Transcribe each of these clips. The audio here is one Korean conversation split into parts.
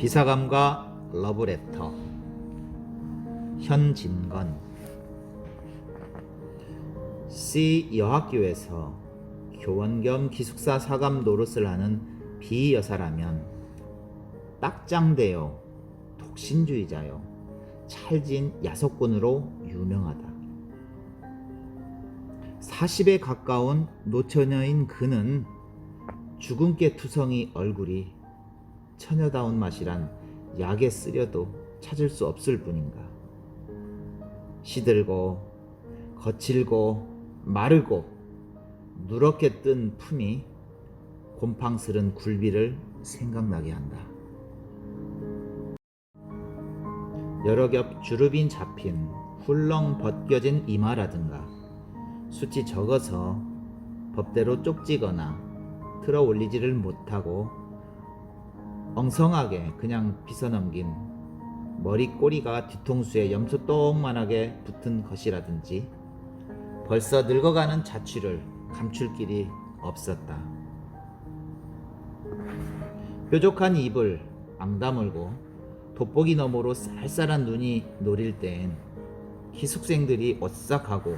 비사감과 러브레터. 현진건. C 여학교에서 교원 겸 기숙사 사감 노릇을 하는 B 여사라면 딱장대요, 독신주의자요, 찰진 야속꾼으로 유명하다. 40에 가까운 노처녀인 그는 주근깨 투성이 얼굴이 처녀다운 맛이란 약에 쓰려도 찾을 수 없을 뿐인가. 시들고 거칠고 마르고 누렇게 뜬 품이 곰팡스런 굴비를 생각나게 한다. 여러 겹 주름이 잡힌 훌렁 벗겨진 이마라든가 숱이 적어서 법대로 쪽지거나 틀어 올리지를 못하고 엉성하게 그냥 빗어넘긴 머리 꼬리가 뒤통수에 염소 똥만하게 붙은 것이라든지 벌써 늙어가는 자취를 감출 길이 없었다. 뾰족한 입을 앙다물고 돋보기 너머로 쌀쌀한 눈이 노릴 땐 기숙생들이 오싹하고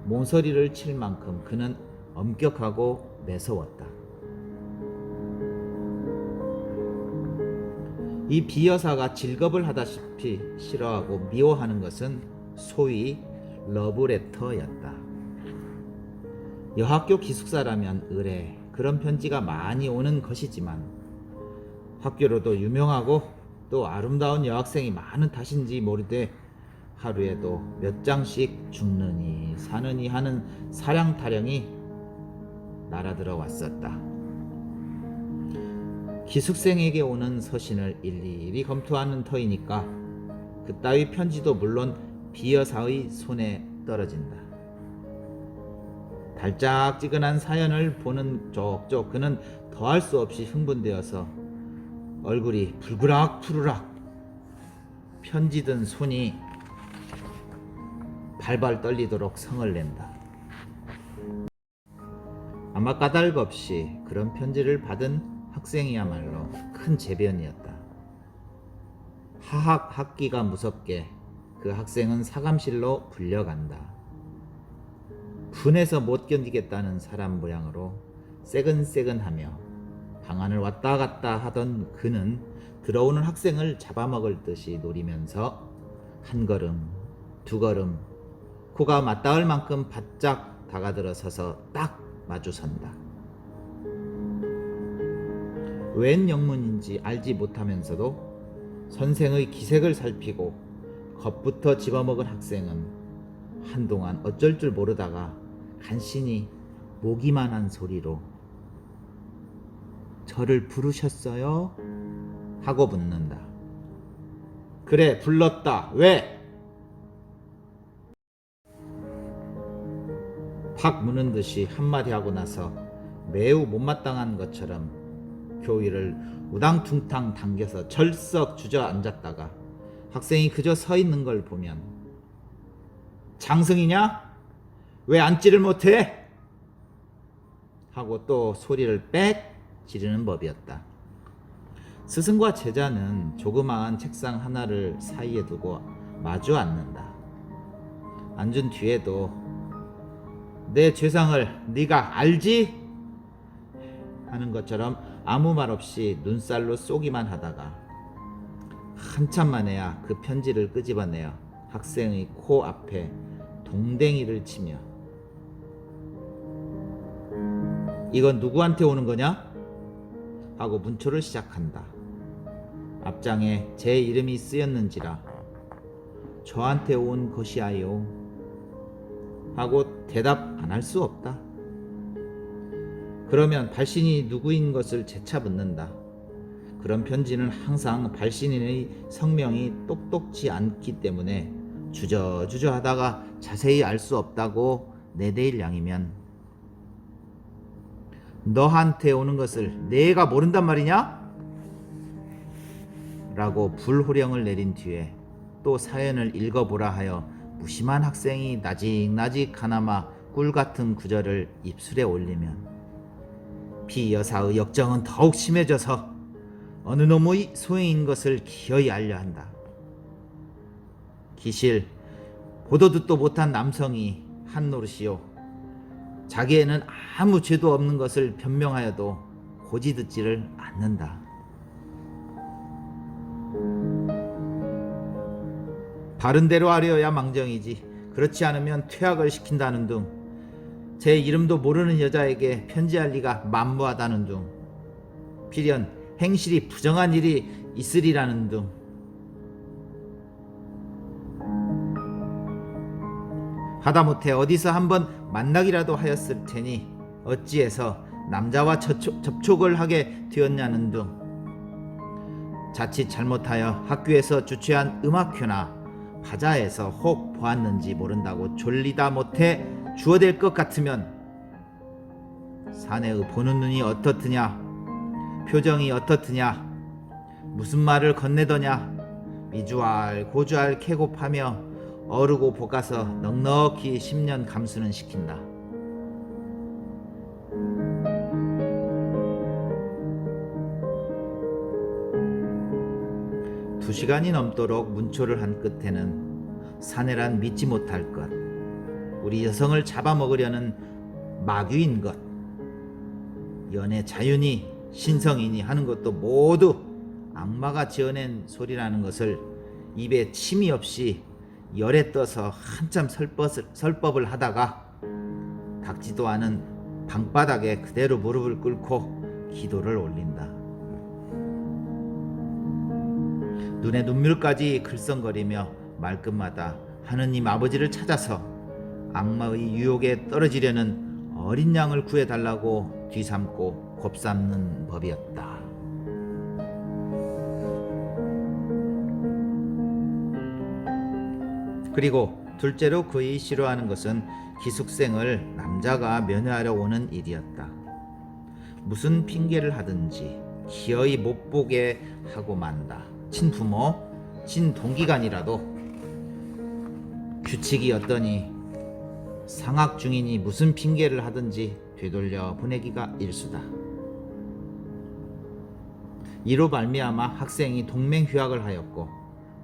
모서리를 칠 만큼 그는 엄격하고 매서웠다. 이 비여사가 직업을 하다시피 싫어하고 미워하는 것은 소위 러브레터였다. 여학교 기숙사라면 의뢰 그런 편지가 많이 오는 것이지만 학교로도 유명하고 또 아름다운 여학생이 많은 탓인지 모르되 하루에도 몇 장씩 죽느니 사느니 하는 사량 타령이 날아들어 왔었다. 기숙생에게 오는 서신을 일일이 검토하는 터이니까 그따위 편지도 물론 비여사의 손에 떨어진다. 달짝지근한 사연을 보는 족족 그는 더할 수 없이 흥분되어서 얼굴이 불그락 푸르락 편지 든 손이 발발 떨리도록 성을 낸다. 아마 까닭 없이 그런 편지를 받은 학생이야말로 큰 재변이었다. 하학 학기가 무섭게 그 학생은 사감실로 불려간다. 분해서 못 견디겠다는 사람 모양으로 새근새근하며 방안을 왔다 갔다 하던 그는 들어오는 학생을 잡아먹을 듯이 노리면서 한 걸음 두 걸음 코가 맞닿을 만큼 바짝 다가들어 서서 딱 마주선다. 웬 영문인지 알지 못하면서도 선생의 기색을 살피고 겁부터 집어먹은 학생은 한동안 어쩔 줄 모르다가 간신히 모기만한 소리로 저를 부르셨어요? 하고 묻는다. 그래, 불렀다. 왜? 팍 무는 듯이 한마디 하고 나서 매우 못마땅한 것처럼 교위를 우당퉁탕 당겨서 절썩 주저앉았다가 학생이 그저 서 있는 걸 보면 장승이냐? 왜 앉지를 못해? 하고 또 소리를 빽 지르는 법이었다. 스승과 제자는 조그마한 책상 하나를 사이에 두고 마주 앉는다. 앉은 뒤에도 내 죄상을 네가 알지? 하는 것처럼 아무 말 없이 눈살로 쏘기만 하다가 한참 만에야 그 편지를 끄집어내어 학생의 코 앞에 동댕이를 치며 이건 누구한테 오는 거냐? 하고 문초를 시작한다. 앞장에 제 이름이 쓰였는지라 저한테 온 것이아요 하고 대답 안 할 수 없다. 그러면 발신이 누구인 것을 재차 묻는다. 그런 편지는 항상 발신인의 성명이 똑똑지 않기 때문에 주저주저 하다가 자세히 알 수 없다고 내대일 양이면 너한테 오는 것을 내가 모른단 말이냐? 라고 불호령을 내린 뒤에 또 사연을 읽어보라 하여 무심한 학생이 나직나직 하나마 꿀같은 구절을 입술에 올리면 비여사의 역정은 더욱 심해져서 어느 놈의 소행인 것을 기어이 알려 한다. 기실 보도 듣도 못한 남성이 한 노릇이요, 자기에는 아무 죄도 없는 것을 변명하여도 고지 듣지를 않는다. 바른 대로 하려야 망정이지, 그렇지 않으면 퇴학을 시킨다는 둥, 제 이름도 모르는 여자에게 편지할 리가 만무하다는 둥, 필연 행실이 부정한 일이 있으리라는 둥. 하다못해 어디서 한번 만나기라도 하였을 테니 어찌해서 남자와 접촉을 하게 되었냐는 둥. 자칫 잘못하여 학교에서 주최한 음악회나 바자에서 혹 보았는지 모른다고 졸리다 못해 주어댈 것 같으면 사내의 보는 눈이 어떻느냐, 표정이 어떻느냐, 무슨 말을 건네더냐, 미주알 고주알 캐곱하며 어르고 볶아서 넉넉히 10년 감수는 시킨다. 두 시간이 넘도록 문초를 한 끝에는 사내란 믿지 못할 것, 우리 여성을 잡아먹으려는 마귀인 것, 연애 자유니 신성이니 하는 것도 모두 악마가 지어낸 소리라는 것을 입에 침이 없이 열에 떠서 한참 설법을 하다가 닦지도 않은 방바닥에 그대로 무릎을 꿇고 기도를 올린다. 눈에 눈물까지 글썽거리며 말끝마다 하느님 아버지를 찾아서 악마의 유혹에 떨어지려는 어린 양을 구해달라고 뒤삼고 곱삼는 법이었다. 그리고 둘째로 그의 싫어하는 것은 기숙생을 남자가 면회하러 오는 일이었다. 무슨 핑계를 하든지 기어이 못 보게 하고 만다. 친부모, 친동기간이라도 규칙이 어떠니 상학 중이니 무슨 핑계를 하든지 되돌려 보내기가 일수다. 이로 말미암아 학생이 동맹휴학을 하였고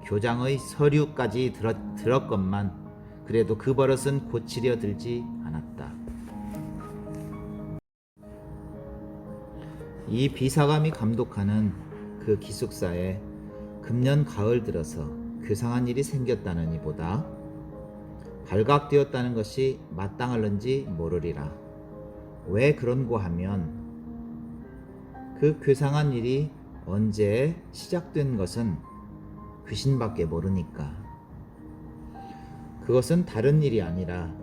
교장의 서류까지 들었건만 그래도 그 버릇은 고치려 들지 않았다. 이 비사감이 감독하는 그 기숙사에 금년 가을 들어서 괴상한 일이 생겼다느니 보다 발각되었다는 것이 마땅할는지 모르리라. 왜 그런고 하면 그 괴상한 일이 언제 시작된 것은 귀신밖에 모르니까. 그것은 다른 일이 아니라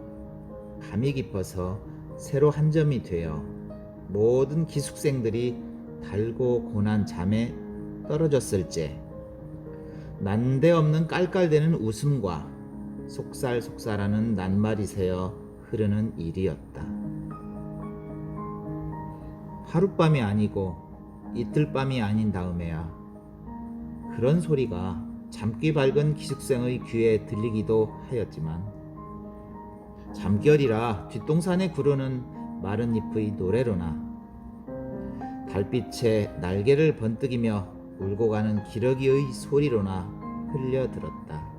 감이 깊어서 새로 한 점이 되어 모든 기숙생들이 달고 고난 잠에 떨어졌을째 난데없는 깔깔대는 웃음과 속살속살하는 낱말이 새어 흐르는 일이었다. 하룻밤이 아니고 이틀밤이 아닌 다음에야 그런 소리가 잠귀 밝은 기숙생의 귀에 들리기도 하였지만 잠결이라 뒷동산에 구르는 마른 잎의 노래로나 달빛에 날개를 번뜩이며 울고 가는 기러기의 소리로나 흘려들었다.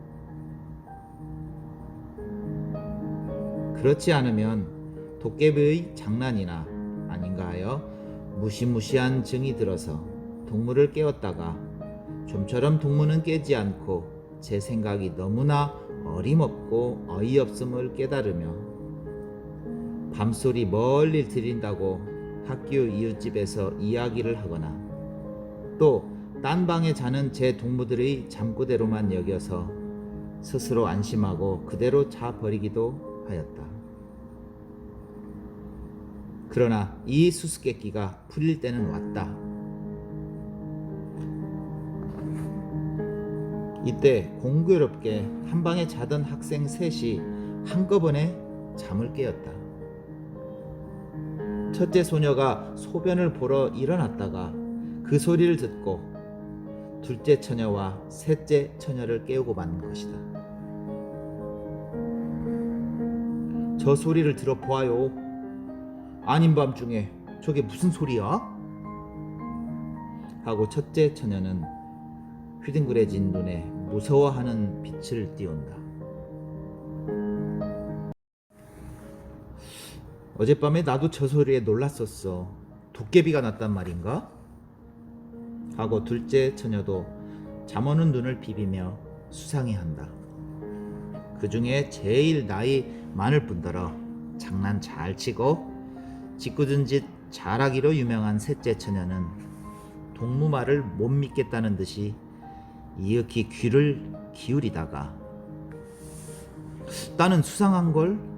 그렇지 않으면 도깨비의 장난이나 아닌가 하여 무시무시한 증이 들어서 동무를 깨웠다가 좀처럼 동무는 깨지 않고 제 생각이 너무나 어림없고 어이없음을 깨달으며 밤소리 멀리 들린다고 학교 이웃집에서 이야기를 하거나 또 딴 방에 자는 제 동무들의 잠꼬대로만 여겨서 스스로 안심하고 그대로 자버리기도 하였다. 그러나 이 수수께끼가 풀릴 때는 왔다. 이때 공교롭게 한 방에 자던 학생 셋이 한꺼번에 잠을 깨었다. 첫째 소녀가 소변을 보러 일어났다가 그 소리를 듣고 둘째 처녀와 셋째 처녀를 깨우고 만 것이다. 저 소리를 들어보아요. 아닌 밤중에 저게 무슨 소리야? 하고 첫째 처녀는 휘둥그레진 눈에 무서워하는 빛을 띄운다. 어젯밤에 나도 저 소리에 놀랐었어. 도깨비가 났단 말인가? 하고 둘째 처녀도 잠오는 눈을 비비며 수상해한다. 그 중에 제일 나이 많을 뿐더러 장난 잘 치고 짓궂은 짓 잘하기로 유명한 셋째 처녀는 동무말을 못 믿겠다는 듯이 이윽히 귀를 기울이다가 나는 수상한걸?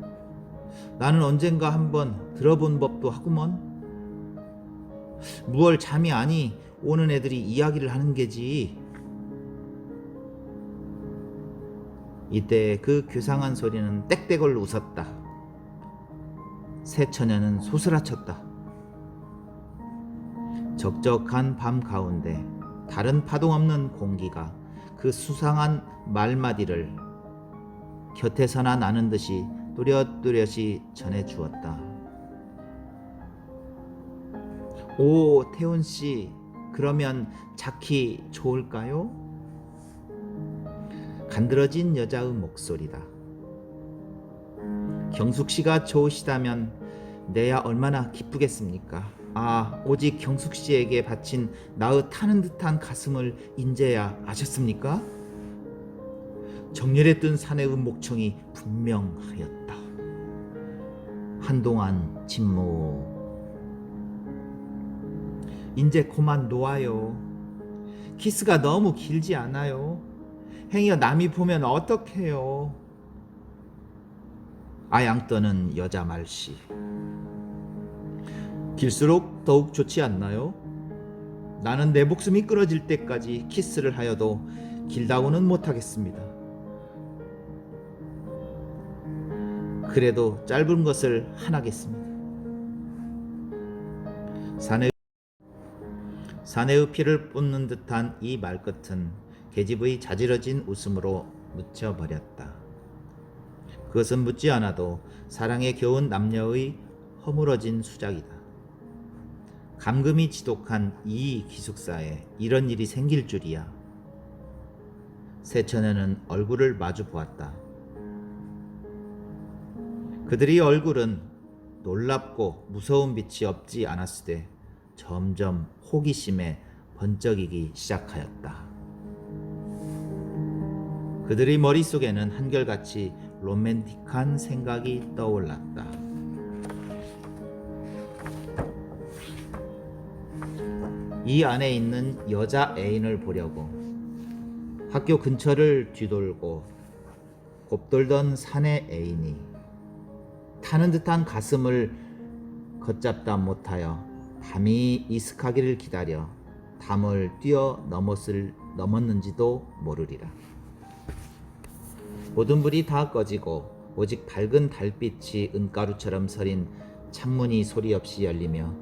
나는 언젠가 한번 들어본 법도 하구먼. 무얼 잠이 아니 오는 애들이 이야기를 하는 게지. 이때 그 괴상한 소리는 땡땡을 웃었다. 새 처녀는 소스라쳤다. 적적한 밤 가운데 다른 파동 없는 공기가 그 수상한 말마디를 곁에서나 나는 듯이 또렷또렷이 전해주었다. 오, 태훈씨, 그러면 자키 좋을까요? 간드러진 여자의 목소리다. 경숙씨가 좋으시다면 내야 얼마나 기쁘겠습니까? 아, 오직 경숙씨에게 바친 나의 타는 듯한 가슴을 인제야 아셨습니까? 정열에 뜬 사내의 목청이 분명하였다. 한동안 침묵. 인제 그만 놓아요. 키스가 너무 길지 않아요. 행여 남이 보면 어떡해요. 아양 떠는 여자 말씨. 길수록 더욱 좋지 않나요? 나는 내 목숨이 끊어질 때까지 키스를 하여도 길다고는 못하겠습니다. 그래도 짧은 것을 하나겠습니다. 사내의 피를 뿜는 듯한 이 말끝은 계집의 자지러진 웃음으로 묻혀버렸다. 그것은 묻지 않아도 사랑에 겨운 남녀의 허물어진 수작이다. 감금이 지독한 이 기숙사에 이런 일이 생길 줄이야. 새 처녀는 얼굴을 마주 보았다. 그들의 얼굴은 놀랍고 무서운 빛이 없지 않았으되 점점 호기심에 번쩍이기 시작하였다. 그들의 머릿속에는 한결같이 로맨틱한 생각이 떠올랐다. 이 안에 있는 여자 애인을 보려고 학교 근처를 뒤돌고 곱돌던 사내 애인이 타는 듯한 가슴을 걷잡다 못하여 밤이 이슥하기를 기다려 담을 넘었는지도 모르리라. 모든 불이 다 꺼지고 오직 밝은 달빛이 은가루처럼 서린 창문이 소리 없이 열리며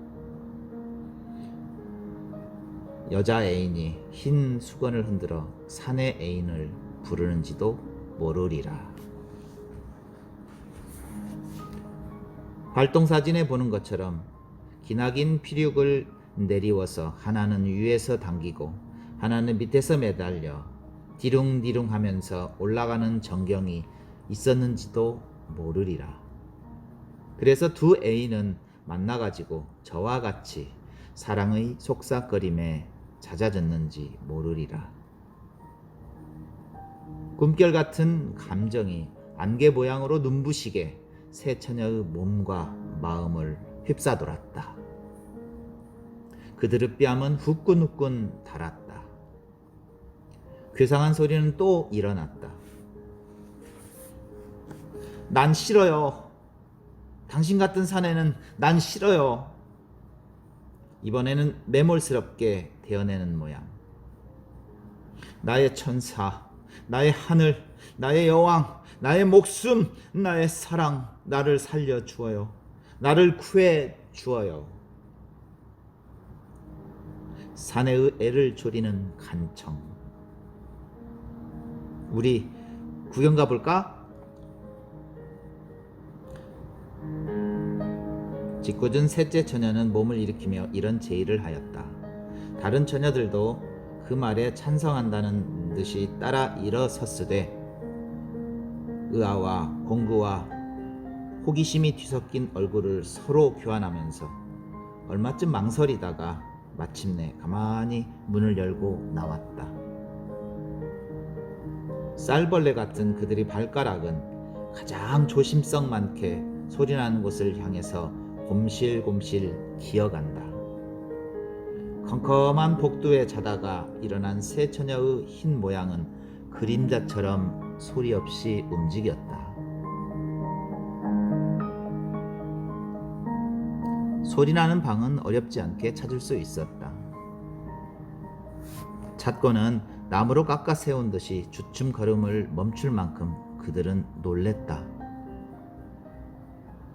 여자 애인이 흰 수건을 흔들어 사내 애인을 부르는지도 모르리라. 활동사진에 보는 것처럼 기나긴 피륙을 내리워서 하나는 위에서 당기고 하나는 밑에서 매달려 디룽디룽 하면서 올라가는 전경이 있었는지도 모르리라. 그래서 두 애인은 만나가지고 저와 같이 사랑의 속삭거림에 잦아졌는지 모르리라. 꿈결 같은 감정이 안개 모양으로 눈부시게 새 처녀의 몸과 마음을 휩싸돌았다. 그들의 뺨은 후끈후끈 달았다. 괴상한 소리는 또 일어났다. 난 싫어요. 당신 같은 사내는 난 싫어요. 이번에는 매몰스럽게 대어내는 모양. 나의 천사, 나의 하늘, 나의 여왕, 나의 목숨, 나의 사랑, 나를 살려 주어요. 나를 구해 주어요. 사내의 애를 조리는 간청. 우리 구경 가볼까? 짓궂은 셋째 처녀는 몸을 일으키며 이런 제의를 하였다. 다른 처녀들도 그 말에 찬성한다는 듯이 따라 일어섰으되 의아와 공구와 호기심이 뒤섞인 얼굴을 서로 교환하면서 얼마쯤 망설이다가 마침내 가만히 문을 열고 나왔다. 쌀벌레 같은 그들의 발가락은 가장 조심성 많게 소리나는 곳을 향해서 곰실곰실 기어간다. 컴컴한 복도에 자다가 일어난 새 처녀의 흰 모양은 그림자처럼 소리 없이 움직였다. 소리나는 방은 어렵지 않게 찾을 수 있었다. 찾고는 나무로 깎아 세운 듯이 주춤 걸음을 멈출 만큼 그들은 놀랬다.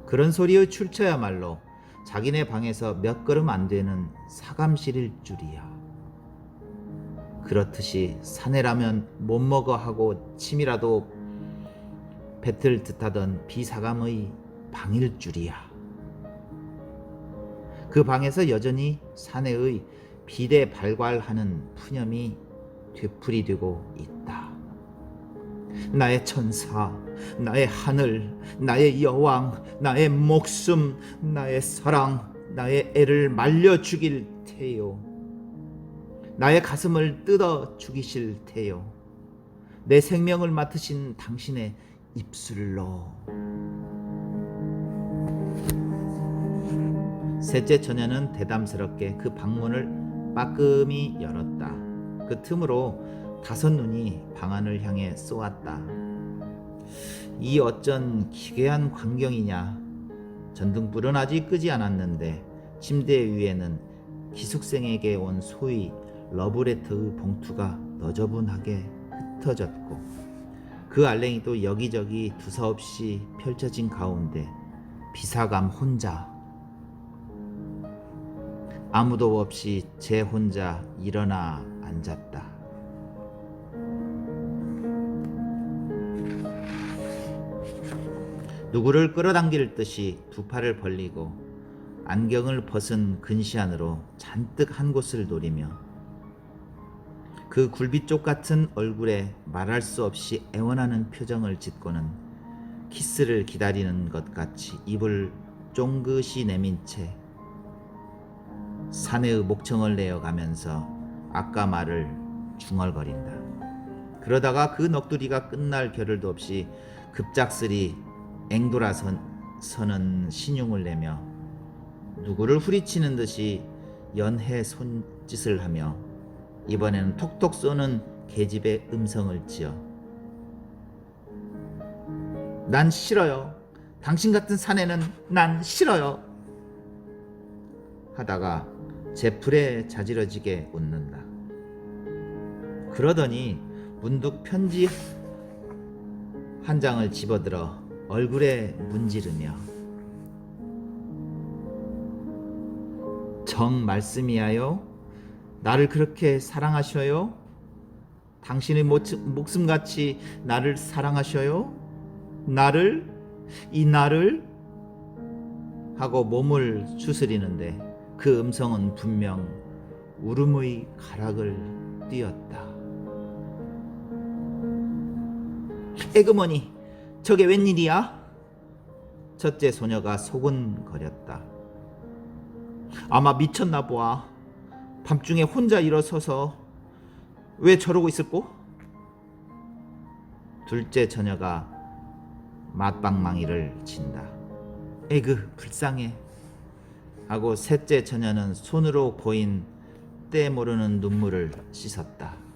그런 소리의 출처야말로 자기네 방에서 몇 걸음 안 되는 사감실일 줄이야. 그렇듯이 사내라면 못 먹어 하고 침이라도 뱉을 듯하던 비사감의 방일 줄이야. 그 방에서 여전히 사내의 비대 발괄하는 푸념이 되풀이되고 있다. 나의 천사, 나의 하늘, 나의 여왕, 나의 목숨, 나의 사랑, 나의 애를 말려 죽일 테요. 나의 가슴을 뜯어 죽이실 테요. 내 생명을 맡으신 당신의 입술로. 셋째 처녀는 대담스럽게 그 방문을 빠끔히 열었다. 그 틈으로 다섯 눈이 방 안을 향해 쏘았다. 이 어쩐 기괴한 광경이냐. 전등불은 아직 끄지 않았는데 침대 위에는 기숙생에게 온 소위 러브레터의 봉투가 너저분하게 흩어졌고 그 알랭이도 여기저기 두서없이 펼쳐진 가운데 비사감 혼자 아무도 없이 제 혼자 일어나 앉았다. 누구를 끌어당길 듯이 두 팔을 벌리고 안경을 벗은 근시안으로 잔뜩 한 곳을 노리며 그 굴비쪽 같은 얼굴에 말할 수 없이 애원하는 표정을 짓고는 키스를 기다리는 것 같이 입을 쫑긋이 내민 채 사내의 목청을 내어가면서 아까 말을 중얼거린다. 그러다가 그 넋두리가 끝날 겨를도 없이 급작스리 앵돌아서는 신용을 내며 누구를 후리치는 듯이 연해 손짓을 하며 이번에는 톡톡 쏘는 계집의 음성을 지어 난 싫어요. 당신 같은 사내는 난 싫어요. 하다가 제풀에 자지러지게 웃는다. 그러더니 문득 편지 한 장을 집어들어 얼굴에 문지르며 정 말씀이야요? 나를 그렇게 사랑하셔요? 당신의 목숨같이 나를 사랑하셔요? 나를? 이 나를? 하고 몸을 추스리는데 그 음성은 분명 울음의 가락을 띄었다. 에그머니, 저게 웬일이야? 첫째 소녀가 소곤거렸다. 아마 미쳤나 보아. 밤중에 혼자 일어서서 왜 저러고 있을꼬? 둘째 처녀가 맞방망이를 친다. 에그, 불쌍해. 하고 셋째 처녀는 손으로 고인 때 모르는 눈물을 씻었다.